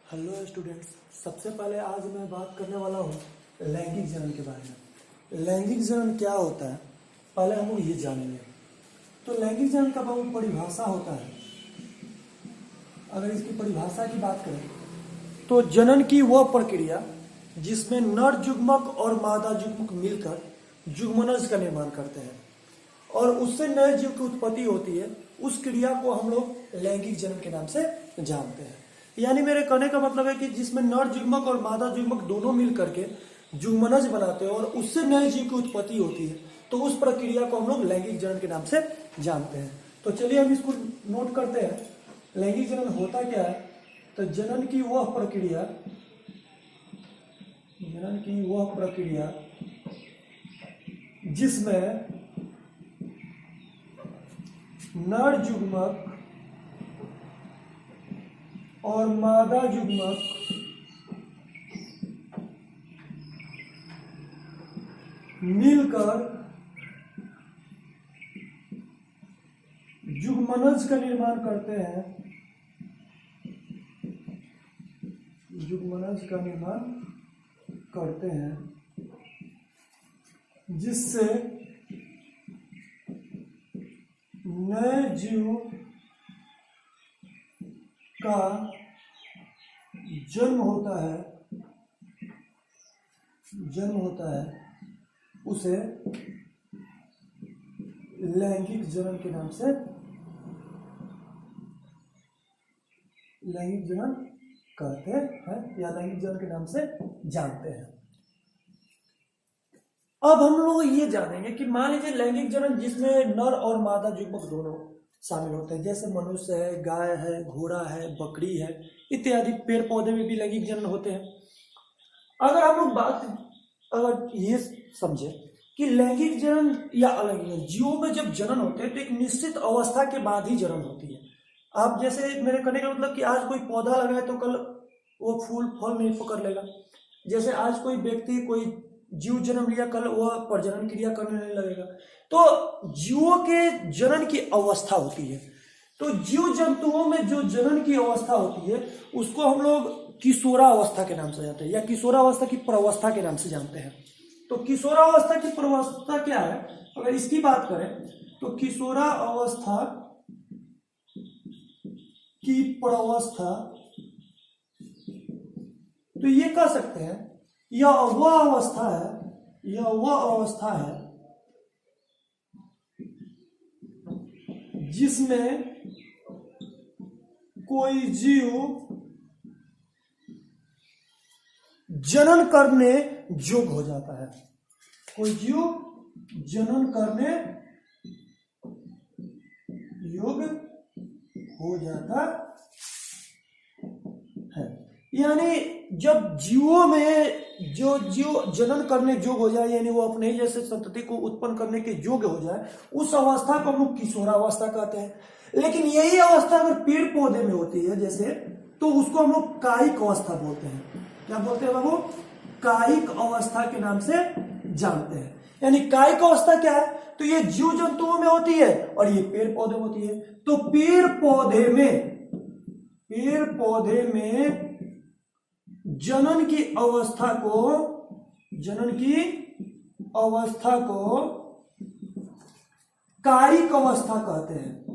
Hello students, सबसे पहले आज मैं बात करने वाला हूँ लैंगिक जनन के बारे में। लैंगिक जनन क्या होता है, पहले हम लोग ये जानेंगे। तो लैंगिक जनन का बहुत परिभाषा होता है। अगर इसकी परिभाषा की बात करें तो जनन की वह प्रक्रिया जिसमें नर युग्मक और मादा युग्मक मिलकर युग्मनज का निर्माण करते हैं और उससे नए जीव की उत्पत्ति होती है, उस क्रिया को हम लोग लैंगिक जनन के नाम से जानते हैं। यानी मेरे कहने का मतलब है कि जिसमें नर युग्मक और मादा युग्मक दोनों मिल करके युग्मनज बनाते हैं और उससे नए जीव की उत्पत्ति होती है, तो उस प्रक्रिया को हम लोग लैंगिक जनन के नाम से जानते हैं। तो चलिए हम इसको नोट करते हैं। लैंगिक जनन होता क्या है? तो जनन की वह प्रक्रिया जिसमें नर युग्मक और मादा युग्मक मिलकर युग्मनज का निर्माण करते हैं, जिससे नए जीव का जन्म होता है, उसे लैंगिक जनन के नाम से लैंगिक जनन कहते हैं या लैंगिक जनन के नाम से जानते हैं। अब हम लोग ये जानेंगे कि मान लीजिए लैंगिक जनन जिसमें नर और मादा युग्मक दोनों शामिल होते हैं, जैसे मनुष्य है, गाय है, घोड़ा है, बकरी है इत्यादि। पेड़ पौधे में भी लैंगिक जनन होते हैं। अगर हम लोग अगर ये समझे कि लैंगिक जनन या अलैंगिक जनन, जीवों में जब जनन होते हैं तो एक निश्चित अवस्था के बाद ही जनन होती है। आप जैसे मेरे कहने का मतलब कि आज कोई पौधा लगाए तो कल वो फूल फल नहीं पकड़ लेगा। जैसे आज कोई व्यक्ति कोई जीव जन्म लिया, कल वह प्रजनन क्रिया करने नहीं लगेगा। तो जीवों के जनन की अवस्था होती है। तो जीव जंतुओं में जो जनन की अवस्था होती है उसको हम लोग किशोरावस्था के नाम से जानते हैं या किशोरावस्था की प्रवस्था के नाम से जानते हैं। तो किशोरावस्था की प्रवस्था क्या है? अगर इसकी बात करें तो किशोरावस्था की प्रवस्था, तो ये कह सकते हैं यह वह अवस्था है जिसमें कोई जीव जनन करने योग्य हो जाता है। कोई जीव जनन करने योग्य हो जाता है। यानी जब जीवों में जो जीव जनन करने योग्य हो जाए, यानी वो अपने ही जैसे संतति को उत्पन्न करने के योग्य हो जाए, उस अवस्था को हम लोग किशोरावस्था कहते हैं। लेकिन यही अवस्था अगर पेड़ पौधे में होती है जैसे, तो उसको हम लोग कायिक अवस्था बोलते हैं। क्या बोलते हैं बाबू? कायिक अवस्था के नाम से जानते हैं। यानी कायिक अवस्था क्या है? तो ये जीव जंतुओं में होती है और ये पेड़ पौधे में होती है। तो पेड़ पौधे में जनन की अवस्था को कायिक अवस्था कहते हैं।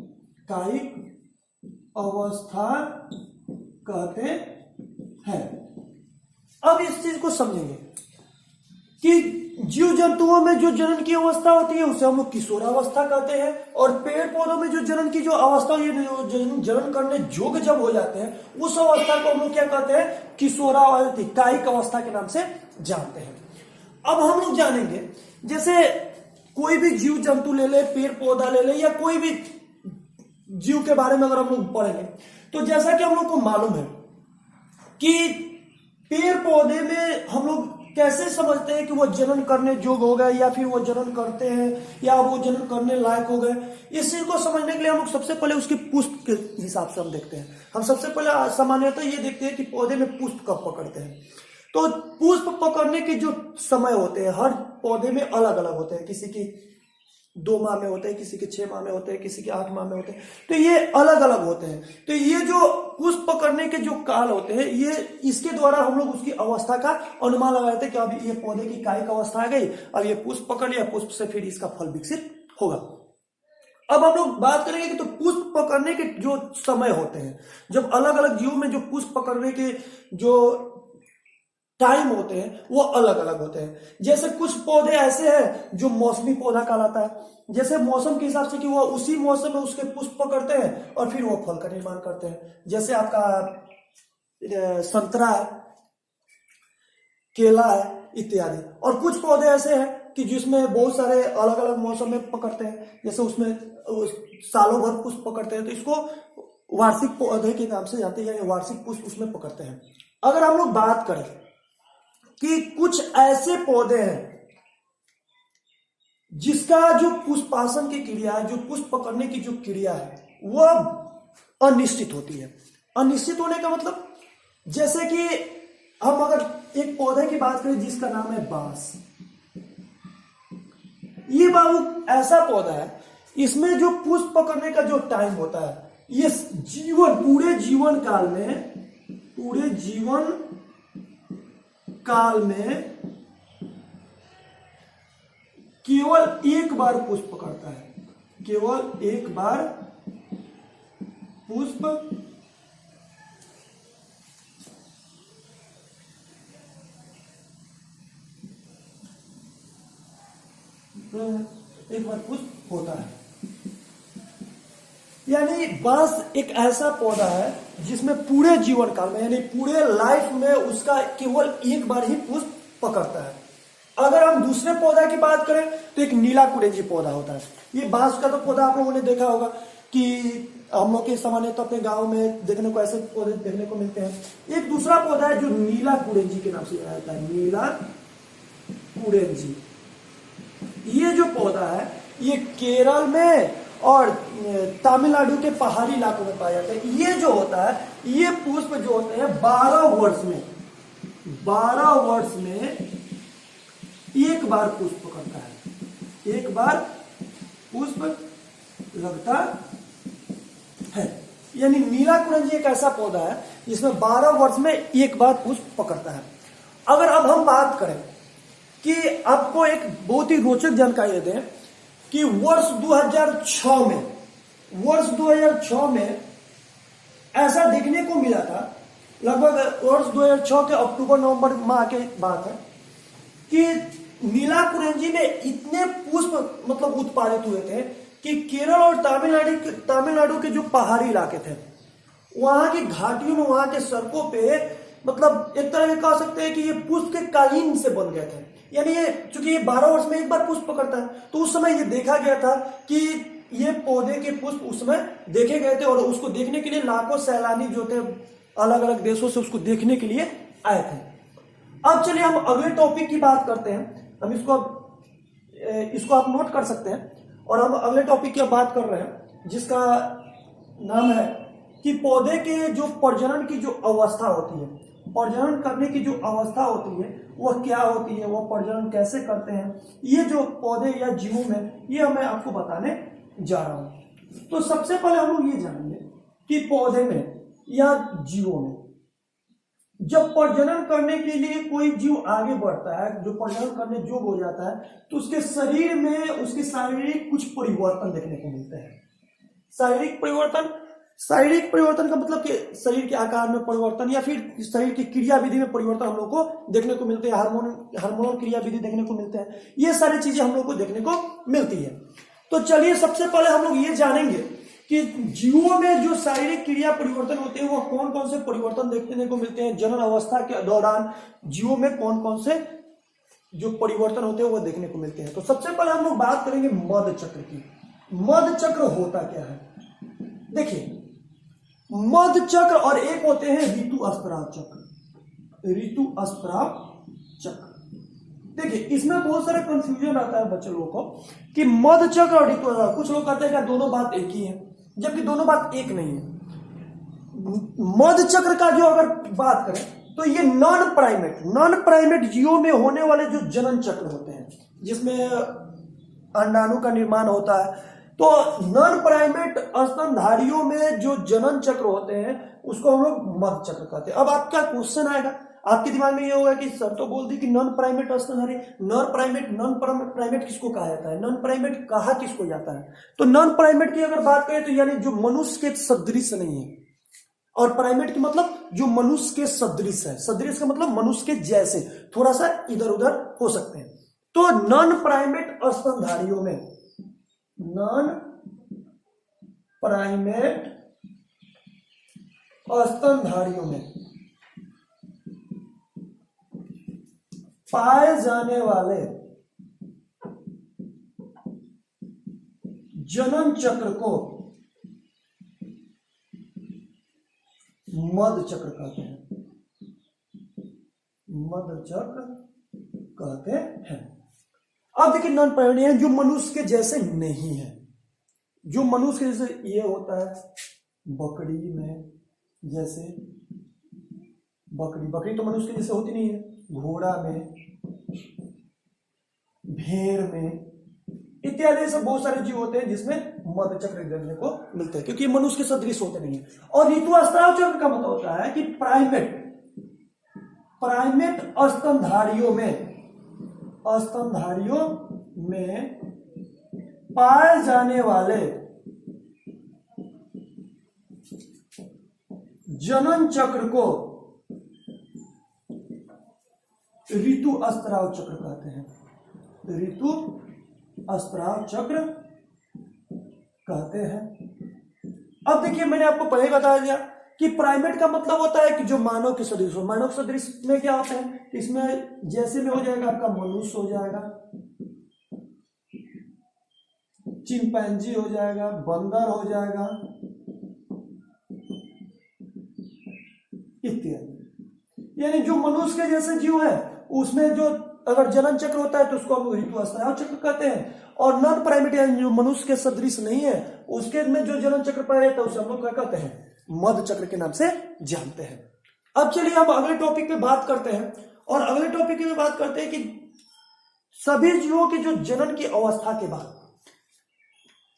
कायिक अवस्था कहते हैं। अब इस चीज को समझेंगे कि जीव जंतुओं में जो जनन की अवस्था होती है उसे हम लोग किशोरावस्था कहते हैं, और पेड़ पौधों में जो जनन की जो अवस्था जनन करने योग्य जब हो जाते हैं उस अवस्था को हम लोग क्या कहते हैं? किशोरावस्था, कायिक अवस्था के नाम से जानते हैं। अब हम लोग जानेंगे, जैसे कोई भी जीव जंतु ले ले, पेड़ पौधा ले ले, या कोई भी जीव के बारे में अगर हम लोग पढ़ेंगे तो जैसा कि हम लोग को मालूम है कि पेड़ पौधे में हम लोग कैसे समझते हैं कि वो जनन करने योग्य हो गए या फिर वो जनन करते हैं या वो जनन करने लायक हो गए। इस चीज को समझने के लिए हम लोग सबसे पहले उसकी पुष्प के हिसाब से हम देखते हैं। हम सबसे पहले सामान्यतः ये देखते हैं कि पौधे में पुष्प कब पकड़ते हैं। तो पुष्प पकड़ने के जो समय होते हैं हर पौधे में अलग अलग होते हैं। किसी की 2 माह में होते हैं, किसी के 6 माह में होते हैं, किसी के 8 माह में होते हैं। तो ये अलग अलग होते हैं। तो ये जो पुष्प पकड़ने करने के जो काल होते हैं, ये इसके द्वारा हम लोग उसकी अवस्था का अनुमान लगाए थे कि अब ये पौधे की कायिक अवस्था आ गई, अब ये पुष्प पकड़ लिया, पुष्प से फिर इसका फल विकसित होगा। अब हम लोग बात करेंगे कि तो पुष्प पकड़ने के जो समय होते हैं, जब अलग अलग जीवों में जो पुष्प पकड़ने के जो टाइम होते हैं वो अलग अलग होते हैं। जैसे कुछ पौधे ऐसे हैं जो मौसमी पौधा कहलाता है, जैसे मौसम के हिसाब से कि वो उसी मौसम में उसके पुष्प पकड़ते हैं और फिर वो फल का निर्माण करते हैं। जैसे आपका संतरा है, केला है इत्यादि। और कुछ पौधे ऐसे हैं कि जिसमें बहुत सारे अलग अलग मौसम में पकड़ते हैं, जैसे उसमें सालों भर पुष्प पकड़ते हैं, तो इसको वार्षिक पौधे के नाम से जानते हैं, यानी वार्षिक पुष्प उसमें पकड़ते हैं। अगर हम लोग बात करें कि कुछ ऐसे पौधे हैं जिसका जो पुष्पासन की क्रिया है, जो पुष्प पकड़ने की जो क्रिया है, वह अनिश्चित होती है। अनिश्चित होने का मतलब, जैसे कि हम अगर एक पौधे की बात करें जिसका नाम है बांस, ये बाबू ऐसा पौधा है, इसमें जो पुष्प पकड़ने का जो टाइम होता है, ये पूरे जीवन काल में केवल एक बार पुष्प पकड़ता है, केवल एक बार पुष्प पुष्प होता है। यानी बांस एक ऐसा पौधा है जिसमें पूरे जीवन काल में, यानी पूरे लाइफ में उसका केवल एक बार ही पुष्प पकड़ता है। अगर हम दूसरे पौधा की बात करें तो एक नीला कुरेंजी पौधा होता है। ये बांस का तो पौधा आप लोगों ने देखा होगा कि हम लोग के सामान्य तो अपने गांव में देखने को ऐसे पौधे देखने को मिलते हैं। एक दूसरा पौधा है जो नीला कुरेंजी के नाम से जाना जाता है, नीला कुरेंजी। ये जो पौधा है ये केरल में और तमिलनाडु के पहाड़ी इलाकों में पाया जाता है। ये जो होता है, ये पुष्प जो होते हैं 12 वर्ष में एक बार पुष्प करता है, एक बार पुष्प लगता है। यानी नीला कुरेंजी एक ऐसा पौधा है जिसमें 12 वर्ष में एक बार पुष्प पकड़ता है। अगर अब हम बात करें कि आपको एक बहुत ही रोचक जानकारी दें कि वर्ष 2006 में ऐसा देखने को मिला था, लगभग वर्ष 2006 के अक्टूबर नवंबर माह के बात है, कि नीला कुरेंजी में इतने पुष्प मतलब उत्पादित हुए थे कि केरल और तमिलनाडु के जो पहाड़ी इलाके थे, वहां की घाटियों में, वहां के सड़कों पे, मतलब एक तरह से कह सकते हैं कि ये पुष्प के कालीन से बन गए थे। यानी ये चूंकि ये 12 वर्ष में एक बार पुष्प पकड़ता है, तो उस समय ये देखा गया था कि ये पौधे के पुष्प उस समय देखे गए थे और उसको देखने के लिए लाखों सैलानी जो थे अलग अलग देशों से उसको देखने के लिए आए थे। अब चलिए हम अगले टॉपिक की बात करते हैं। हम इसको आप नोट कर सकते हैं और हम अगले टॉपिक की बात कर रहे हैं जिसका नाम है कि पौधे के जो प्रजनन की जो अवस्था होती है, प्रजनन करने की जो अवस्था होती है वह क्या होती है, वह प्रजनन कैसे करते हैं, ये जो पौधे या जीवों में, ये मैं आपको बताने जा रहा हूं। तो सबसे पहले हम लोग ये जानेंगे कि पौधे में या जीवों में जब प्रजनन करने के लिए कोई जीव आगे बढ़ता है, जो प्रजनन करने योग्य हो जाता है, तो उसके शरीर में उसके शारीरिक कुछ परिवर्तन देखने को मिलते हैं। शारीरिक परिवर्तन का मतलब कि शरीर के आकार में परिवर्तन या फिर शरीर की क्रियाविधि में परिवर्तन हम लोग को देखने को मिलते हैं। हार्मोनल क्रियाविधि देखने को मिलते हैं। ये सारी चीजें हम लोग को देखने को मिलती है। तो चलिए सबसे पहले हम लोग ये जानेंगे कि जीवों में जो शारीरिक क्रिया परिवर्तन होते हैं वो कौन कौन से परिवर्तन देखने को मिलते हैं। जनन अवस्था के दौरान जीवों में कौन कौन से जो परिवर्तन होते हैं वो देखने को मिलते हैं। तो सबसे पहले हम लोग बात करेंगे मध चक्र की। मध चक्र होता क्या है? देखिए, मध चक्र और एक होते हैं ऋतुस्राव चक्र। ऋतुस्राव चक्र, देखिए इसमें बहुत सारे कंफ्यूजन आता है बच्चे लोगों को कि मध चक्र और ऋतुस्राव, कुछ लोग कहते हैं कि दोनों बात एक ही है, जबकि दोनों बात एक नहीं है। मध चक्र का जो अगर बात करें तो ये नॉन प्राइमेट जीवों में होने वाले जो जनन चक्र होते हैं, जिसमें अंडाणु का निर्माण होता है, तो नॉन प्राइमेट स्तनधारियों में जो जनन चक्र होते हैं उसको हम लोग मध्य चक्र कहते हैं। अब आपका क्वेश्चन आएगा, आपके दिमाग में ये होगा कि सर तो बोल दी कि नॉन प्राइमेट स्तनधारी, नॉन प्राइमेट किसको कहा जाता है, नॉन प्राइमेट कहा किसको जाता है? तो नॉन प्राइमेट की अगर बात करें तो यानी जो मनुष्य के सदृश नहीं है, और प्राइमेट की मतलब जो मनुष्य के सदृश है, सदृश का मतलब मनुष्य के जैसे, थोड़ा सा इधर उधर हो सकते हैं। तो नॉन प्राइमेट स्तनधारियों में, नॉन प्राइमेट स्तनधारियों में पाए जाने वाले जनन चक्र को मध्य चक्र कहते हैं, मध्य चक्र कहते हैं। अब देखिए नॉन प्राइमेट है जो मनुष्य के जैसे नहीं है, जो मनुष्य के जैसे ये होता है बकरी में, जैसे बकरी तो मनुष्य के जैसे होती नहीं है, घोड़ा में, भेड़ में इत्यादि सब बहुत सारे जीव होते हैं जिसमें मध्य चक्र देखने को मिलते हैं, क्योंकि मनुष्य के सदृश होते नहीं है। और ऋतुस्राव चक्र का मतलब होता है कि प्राइमेट स्तनधारियों में पाए जाने वाले जनन चक्र को ऋतुस्राव चक्र कहते हैं, ऋतुस्राव चक्र कहते हैं। अब देखिए मैंने आपको पहले बता दिया कि प्राइमेट का मतलब होता है कि जो मानव के सदृश हो। मानव के सदृश में क्या होता है, इसमें जैसे में हो जाएगा आपका मनुष्य हो जाएगा, चिंपैंजी हो जाएगा, बंदर हो जाएगा इत्यादि। यानी जो मनुष्य के जैसे जीव है उसमें जो अगर जनन चक्र होता है तो उसको हम ऋतुस्राव चक्र कहते हैं। और नॉन प्राइमेट यानी जो मनुष्य के सदृश नहीं है उसके में जो जनन चक्र पाया जाता है उसे हम लोग क्या कहते हैं, मध्य चक्र के नाम से जानते हैं। अब चलिए हम अगले टॉपिक पे बात करते हैं, और अगले टॉपिक में बात करते हैं कि सभी जीवों के जो जनन की अवस्था के बाद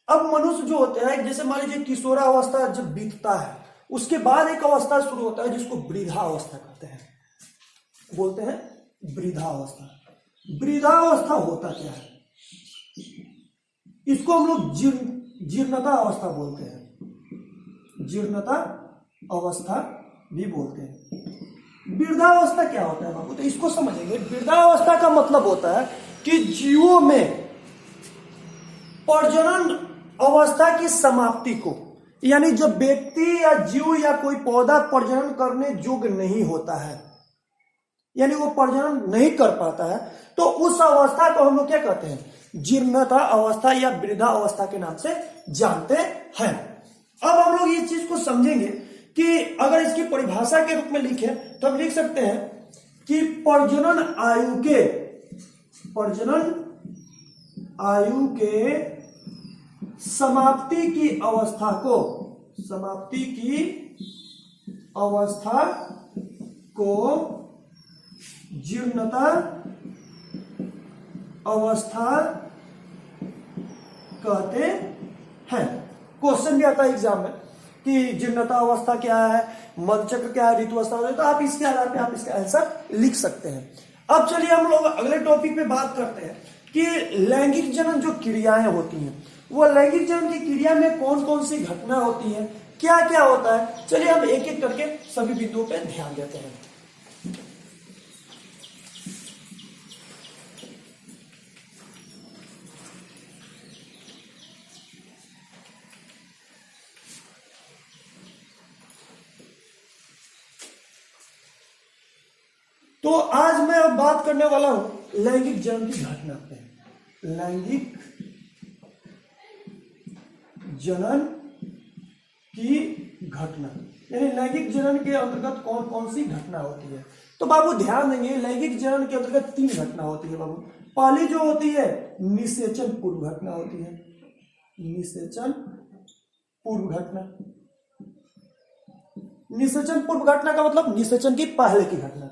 अब मनुष्य जो होते हैं, जैसे मान लीजिए किशोरावस्था जब बीतता है उसके बाद एक अवस्था शुरू होता है जिसको वृद्धावस्था कहते हैं, बोलते हैं वृद्धावस्था। वृद्धावस्था होता क्या है, इसको हम लोग जीर्णता अवस्था बोलते हैं, जीर्णता अवस्था भी बोलते हैं। वृद्धावस्था क्या होता है बाबू, तो इसको समझेंगे। वृद्धावस्था का मतलब होता है कि जीवों में प्रजनन अवस्था की समाप्ति को, यानी जब व्यक्ति या जीव या कोई पौधा प्रजनन करने योग्य नहीं होता है, यानी वो प्रजनन नहीं कर पाता है, तो उस अवस्था को हम लोग क्या कहते हैं, जीर्णता अवस्था या वृद्धा अवस्था के नाम से जानते हैं। अब हम लोग ये चीज को समझेंगे कि अगर इसकी परिभाषा के रूप में लिखें तो हम लिख सकते हैं कि प्रजनन आयु के समाप्ति की अवस्था को जीर्णता अवस्था कहते हैं। क्वेश्चन भी आता है एग्जाम में कि जीर्णता अवस्था क्या है, मध्य चक्र क्या है, ऋतुस्राव, तो आप इसके आधार पे आप इसका आंसर लिख सकते हैं। अब चलिए हम लोग अगले टॉपिक पे बात करते हैं कि लैंगिक जनन जो क्रियाएं होती हैं, वो लैंगिक जनन की क्रिया में कौन कौन सी घटना होती है, क्या क्या होता है। चलिए हम एक एक करके सभी बिंदुओं पे ध्यान देते हैं। तो आज मैं अब बात करने वाला हूं लैंगिक जनन की घटना पे। लैंगिक जनन की घटना यानी लैंगिक जनन के अंतर्गत कौन कौन सी घटना होती है। तो बाबू ध्यान देंगे, लैंगिक जनन के अंतर्गत 3 घटना होती है बाबू। पहली जो होती है निषेचन पूर्व घटना होती है, निषेचन पूर्व घटना। निषेचन पूर्व घटना का मतलब निषेचन की पहले की घटना।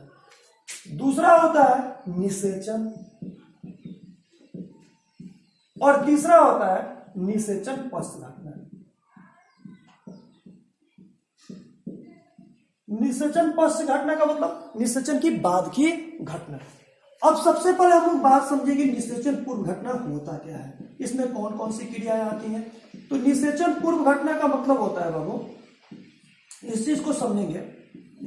दूसरा होता है निषेचन, और तीसरा होता है निषेचन पश्च घटना। निषेचन पश्च घटना का मतलब निषेचन की बाद की घटना। अब सबसे पहले हम लोग बात समझेंगे निषेचन पूर्व घटना होता क्या है, इसमें कौन कौन सी क्रियाएं आती हैं। तो निषेचन पूर्व घटना का मतलब होता है बाबू, इस चीज को समझेंगे,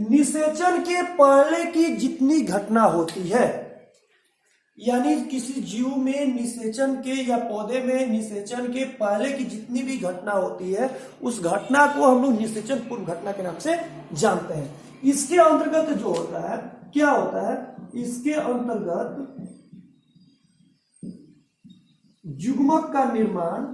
निषेचन के पहले की जितनी घटना होती है, यानी किसी जीव में निषेचन के या पौधे में निषेचन के पहले की जितनी भी घटना होती है, उस घटना को हम लोग निषेचन पूर्व घटना के नाम से जानते हैं। इसके अंतर्गत जो होता है क्या होता है, इसके अंतर्गत युग्मक का निर्माण,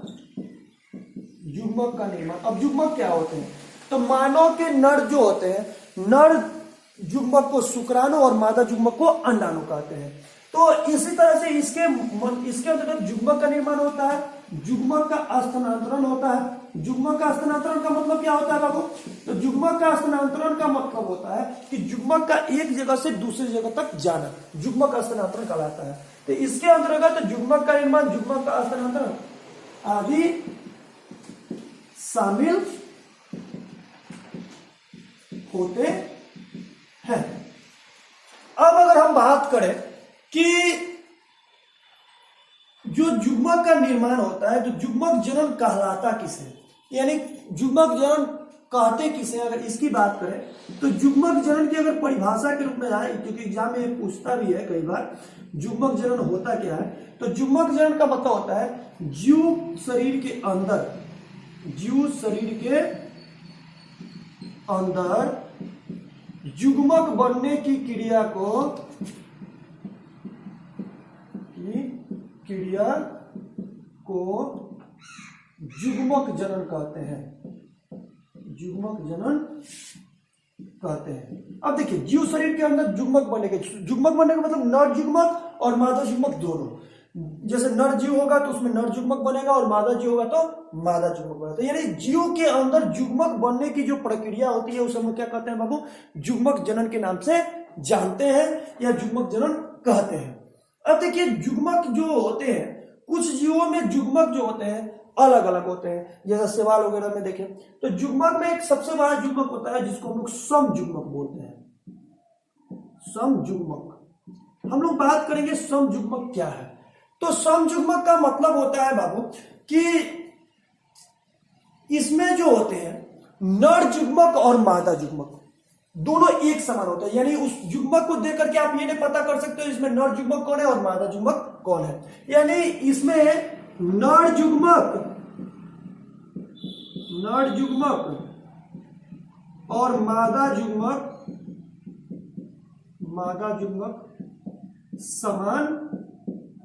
युग्मक का निर्माण। अब युग्मक क्या होते हैं, तो मानव के नर जो होते हैं, नर युग्मक को शुक्राणु और मादा युग्मक को अंडाणु कहते हैं। तो इसी तरह से इसके अंतर्गत युग्मक का निर्माण होता है, युग्मक का स्थानांतरण होता है। युग्मक का स्थानांतरण का मतलब क्या होता है बाबू, तो युग्मक का स्थानांतरण का मतलब होता है कि युग्मक का एक जगह से दूसरी जगह तक जाना, युग्मक का स्थानांतरण कहलाता है। तो इसके अंतर्गत युग्मक का निर्माण, युग्मक का स्थानांतरण आदि शामिल होते हैं। अब अगर हम बात करें कि जो युग्मक का निर्माण होता है, तो युग्मक जनन कहलाता किसे, यानी युग्मक जनन कहते किसे, अगर इसकी बात करें तो युग्मक जनन की अगर परिभाषा के रूप में आए, क्योंकि एग्जाम में पूछता भी है कई बार युग्मक जनन होता क्या है, तो युग्मक जनन का मतलब होता है जीव शरीर के अंदर, जीव शरीर के अंदर युग्मक बनने की क्रिया को युग्मक जनन कहते हैं, युग्मक जनन कहते हैं। अब देखिए जीव शरीर के अंदर युग्मक बनने का मतलब नर युग्मक और मादा युग्मक दोनों। जैसे नर जीव होगा तो उसमें नर युग्मक बनेगा और मादा जीव होगा तो मादा युग्मक बनेगा। तो यानी जीव के अंदर युग्मक बनने की जो प्रक्रिया होती है उसे हम क्या कहते हैं बाबू, युग्मक जनन के नाम से जानते हैं या युग्मक जनन कहते हैं। अब देखिए युग्मक जो होते हैं, कुछ जीवों में युग्मक जो होते हैं अलग अलग होते हैं, जैसा सवाल वगैरह में देखें तो युग्मक में एक सबसे बड़ा युग्मक होता है जिसको हम लोग सम युग्मक बोलते हैं, सम युग्मक। हम लोग बात करेंगे सम युग्मक क्या है। तो सम युग्मक का मतलब होता है बाबू कि इसमें जो होते हैं नर युग्मक और मादा युग्मक दोनों एक समान होता है, यानी उस युग्मक को देख करके आप ये नहीं पता कर सकते हो इसमें नर युग्मक कौन है और मादा युग्मक कौन है। यानी इसमें नर युग्मक और मादा युग्मक समान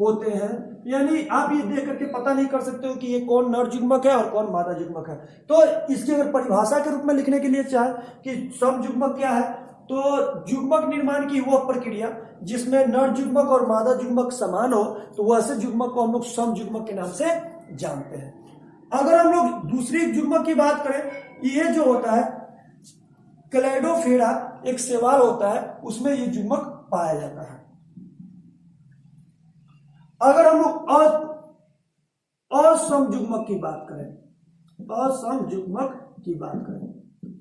होते हैं, यानी आप ये देख करके पता नहीं कर सकते हो कि ये कौन नर युग्मक है और कौन मादा युग्मक है। तो इसकी अगर परिभाषा के रूप में लिखने के लिए चाहे कि सम युग्मक क्या है, तो युग्मक निर्माण की वह प्रक्रिया जिसमें नर युग्मक और मादा युग्मक समान हो, तो वैसे युग्मक को हम लोग सम युग्मक के नाम से जानते हैं। अगर हम लोग दूसरी युग्मक की बात करें, ये जो होता है क्लेडोफेरा एक शैवाल होता है, उसमें ये युग्मक पाया जाता है। अगर हम लोग असम युग्मक की बात करें, तो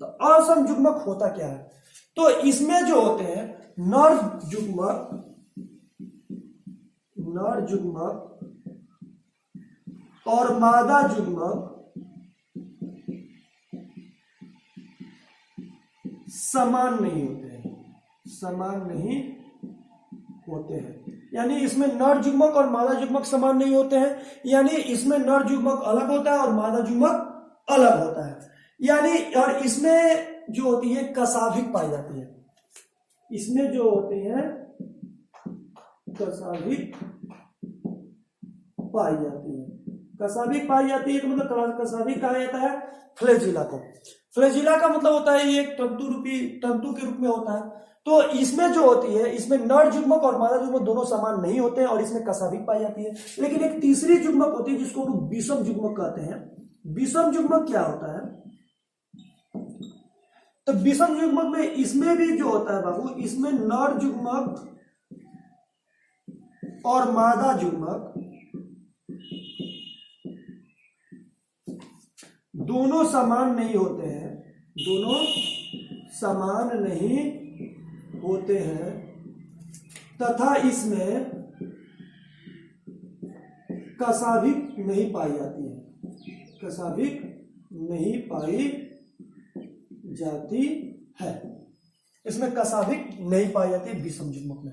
असम युग्मक होता क्या है, तो इसमें जो होते हैं नर युग्मक और मादा युग्मक समान नहीं होते हैं, यानी इसमें नर युग्मक और मादा युग्मक समान नहीं होते हैं, यानी इसमें नर युग्मक अलग होता है और मादा युग्मक अलग होता है। यानी और इसमें जो होती है कसाभिक पाई जाती है, इसमें जो होते हैं कसाभिक पाई जाती है। कसाभिक पाई जाती है तो मतलब कसाभिक कहा जाता है फ्लैजिला को। फ्लैजिला का मतलब होता है ये तंतु के रूप में होता है। तो इसमें जो होती है, इसमें नर युग्मक और मादा युग्मक दोनों समान नहीं होते हैं और इसमें कसाभिक पाई जाती है। लेकिन एक तीसरी युग्मक होती है जिसको हम लोग विषम युग्मक कहते हैं। विषम युग्मक क्या होता है, तो विषम युग्मक में इसमें भी जो होता है बाबू, इसमें नर युग्मक और मादा युग्मक दोनों समान नहीं होते हैं, दोनों समान नहीं होते हैं तथा इसमें कसाभिक नहीं पाई जाती है, कसाभिक नहीं पाई जाती है। इसमें कसाभिक नहीं पाई जाती है विषम युग्मक में।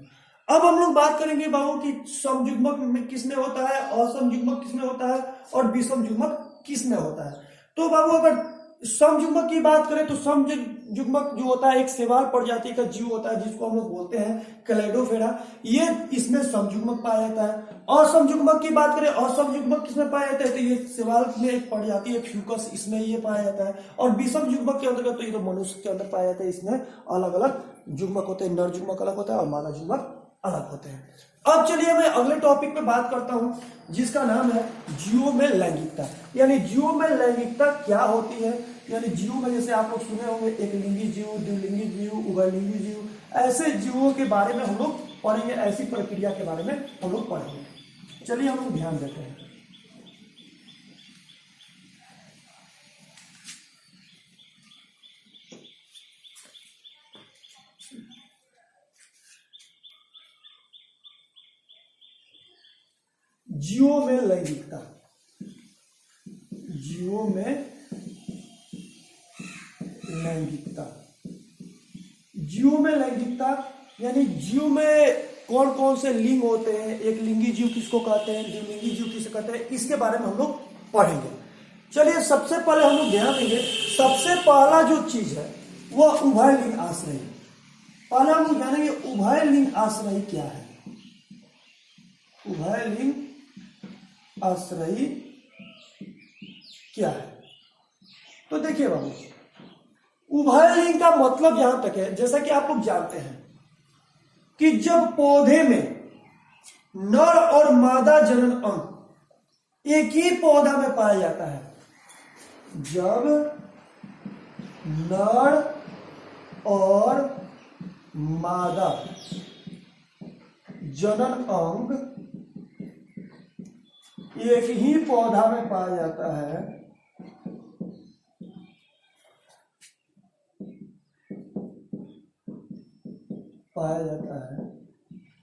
अब हम लोग बात करेंगे बाबू कि समयुग्मक में किसमें होता है, असमयुग्मक किसमें होता है और विषम युग्मक किसमें होता है। तो बाबू अगर समयुग्मक की बात करें तो समयुग्मक जो होता है एक शैवाल प्रजाति का जीव होता है जिसको हम लोग बोलते हैं क्लेडोफेरा, ये इसमें समयुग्मक पाया जाता है। असमयुग्मक की बात करें, असमयुग्मक किसमें पाया जाता है तो ये शैवाल में एक प्रजाति है फ्यूकस, इसमें ये पाया जाता है। और विषम युग्मक के अंतर्गत तो ये तो मनुष्य के अंदर पाया जाता है, इसमें अलग अलग युग्मक होते हैं, नर युग्मक अलग होता है और मादा युग्मक अलग होते हैं। अब चलिए मैं अगले टॉपिक पे बात करता हूं जिसका नाम है जीवों में लैंगिकता। यानी जीवों में लैंगिकता क्या होती है, यानी जीवों में जैसे आप लोग सुने होंगे एक लिंगी जीव, द्विलिंगी जीव, उभयलिंगी जीव, ऐसे जीवों के बारे में हम लोग पढ़ेंगे, ऐसी प्रक्रिया के बारे में हम लोग पढ़ेंगे। चलिए हम लोग ध्यान देते हैं। जीवों में लैंगिकता, जीवों में लैंगिकता, जीवों में लैंगिकता यानी जीव में कौन कौन से लिंग होते हैं, एक लिंगी जीव किसको कहते हैं, द्विलिंगी जीव किसे कहते हैं, इसके बारे में हम लोग पढ़ेंगे। चलिए सबसे पहले हम लोग ध्यान देंगे, सबसे पहला जो चीज है वह उभय लिंग आश्रय। पहले हम लोग जानेंगे उभय लिंग आश्रय क्या है। उभय लिंग आश्रयी क्या है, तो देखिए बाबू उभय लिंग का मतलब यहां तक है, जैसा कि आप लोग जानते हैं कि जब पौधे में नर और मादा जनन अंग एक ही पौधा में पाया जाता है, जब नर और मादा जनन अंग एक ही पौधा में पाया जाता है,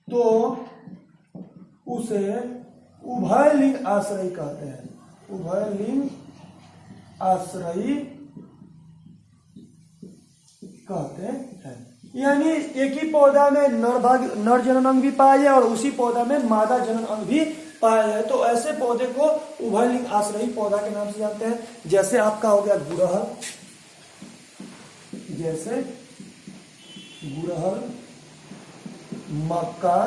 तो उसे उभय लिंग आश्रयी कहते हैं। उभय लिंग आश्रयी कहते हैं। यानी एक ही पौधा में नर जनन अंग भी पाया जाए और उसी पौधा में मादा जनन अंग भी पाया जाए, तो ऐसे पौधे को उभय लिंग आश्रयी पौधा के नाम से जानते हैं। जैसे आपका हो गया गुड़हल, जैसे गुड़हल, मक्का,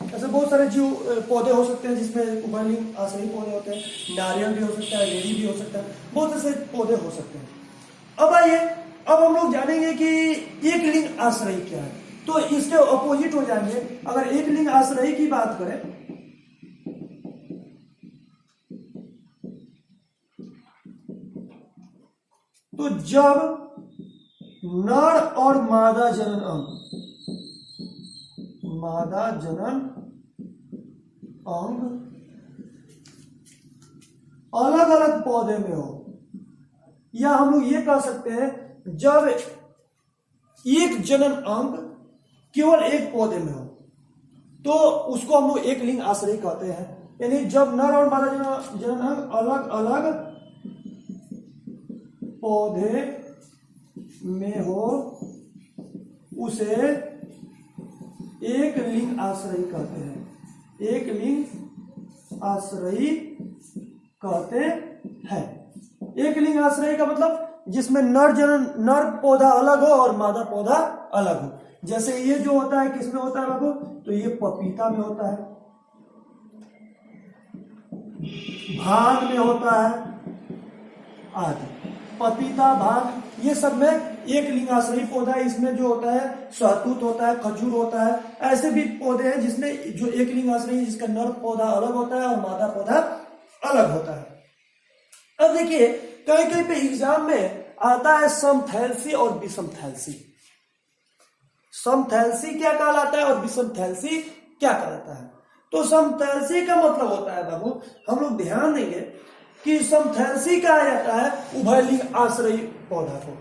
ऐसे बहुत सारे जीव पौधे हो सकते हैं जिसमें उभय लिंग आश्रयी पौधे होते हैं। नारियल भी हो सकता है, रेड़ी भी हो सकता है, बहुत ऐसे पौधे हो सकते हैं। अब आइए, अब हम लोग जानेंगे कि एक लिंग आश्रयी क्या है। तो इसके अपोजिट हो जाएंगे। अगर एक लिंग आश्रयी की बात करें तो जब नर और मादा जनन अंग, मादा जनन अंग अलग अलग पौधे में हो, या हम लोग ये कह सकते हैं जब एक जनन अंग केवल एक पौधे में हो, तो उसको हम लोग एक लिंग आश्रयी कहते हैं। यानी जब नर और मादा जनन अंग अलग अलग पौधे में हो उसे एक लिंग आश्रयी कहते हैं। एक लिंग आश्रयी कहते हैं। एक लिंग आश्रयी का मतलब जिसमें नर पौधा अलग हो और मादा पौधा अलग हो। जैसे ये जो होता है किसमें होता है बाबू, तो ये पपीता में होता है, भांग में होता है आदि। पपीता, भांग, ये सब में एक लिंगाश्रयी पौधा है। इसमें जो होता है सहतूत होता है, खजूर होता है, ऐसे भी पौधे हैं जिसमें जो एक लिंगाश्रयी जिसका नर पौधा अलग होता है और मादा पौधा अलग होता है। अब देखिए कहीं कहीं पे एग्जाम में आता है समथैलेसी और विषमथैलेसी। समथैलेसी क्या कहलाता है और विषमथैलेसी क्या कहलाता है। तो समथैलेसी का मतलब होता है बाबू, हम लोग ध्यान देंगे कि समथैलेसी कहा जाता है उभयलिंग आश्रयी पौधा को।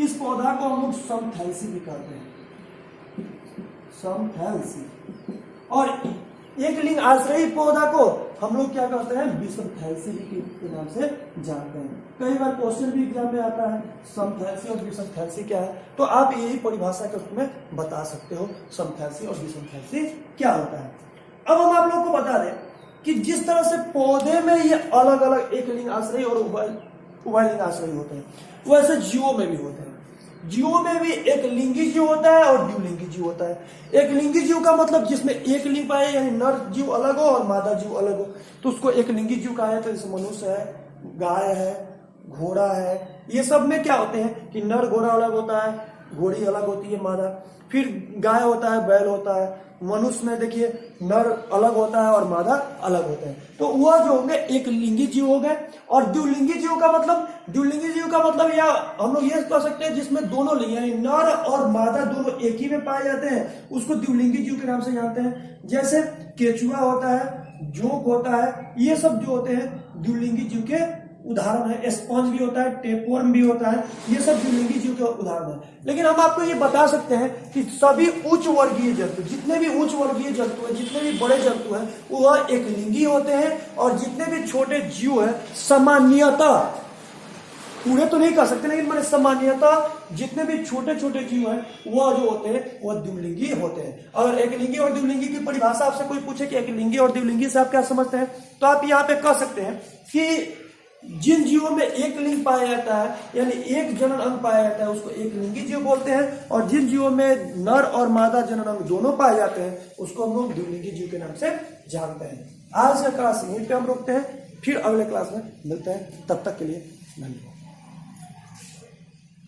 इस पौधा को हम लोग समथैलेसी भी कहते हैं, समथैलेसी। और एक लिंग आश्रयी पौधा को हम लोग क्या कहते हैं, विषमथैलेसी के नाम से जानते हैं। कई बार क्वेश्चन भी एग्जाम में आता है समथैलेसी और विषमथैलेसी क्या है, तो आप यही परिभाषा के रूप में बता सकते हो समथैलेसी और विषमथैलेसी क्या होता है। अब हम आप लोग को बता दें कि जिस तरह से पौधे में ये अलग अलग एक लिंग आश्रयी और उभयलिंग आश्रयी होते हैं, वैसे जीवों में भी होते हैं। जीवों में भी एक लिंगी जीव होता है और द्विलिंगी जीव होता है। एक लिंगी जीव का मतलब जिसमें एक लिंग पाए, यानी नर जीव अलग हो और मादा जीव अलग हो, तो उसको एक लिंगी जीव कहा जाता है। जैसे मनुष्य है, गाय है, घोड़ा है, ये सब में क्या होते हैं कि नर घोड़ा अलग होता है, घोड़ी अलग होती है मादा, फिर गाय होता है, बैल होता है। मनुष्य में देखिए नर अलग होता है और मादा अलग होते हैं। तो वह जो होंगे एक लिंगी जीव हो गए। और द्विलिंगी जीव का मतलब या हम लोग ये कह सकते हैं जिसमें दोनों लिंग यानी नर और मादा दोनों एक ही में पाए जाते हैं, उसको द्विलिंगी जीव के नाम से जानते हैं। जैसे केचुआ होता है, जोंक होता है, ये सब जो होते हैं द्विलिंगी जीव के उदाहरण है। स्पंज भी होता है, टेपवर्म भी होता है, ये सब द्विलिंगी जीव के उदाहरण है। लेकिन हम आपको ये बता सकते हैं कि सभी उच्च वर्गीय जंतु, जितने भी उच्च वर्गीय जंतु हैं, जितने भी बड़े जंतु हैं, वह एक लिंगी होते हैं। और जितने भी छोटे जीव हैं, सामान्यतः, पूरे तो नहीं कह सकते लेकिन मैंने सामान्यतः जितने भी छोटे छोटे जीव हैं वह जो होते हैं वह द्विलिंगी होते हैं। अगर एक लिंगी और द्विलिंगी की परिभाषा आपसे कोई पूछे कि एक लिंगी और द्विलिंगी से आप क्या समझते हैं, तो आप यहाँ पे कह सकते हैं कि जिन जीवों में एक लिंग पाया जाता है यानी एक जनन अंग पाया जाता है उसको एक लिंगी जीव बोलते हैं। और जिन जीवों में नर और मादा जनन अंग दोनों पाए जाते हैं उसको हम लोग द्विलिंगी जीव के नाम से जानते हैं। आज का क्लास यहीं पे हम रोकते हैं, फिर अगले क्लास में मिलते हैं। तब तक के लिए धन्यवाद।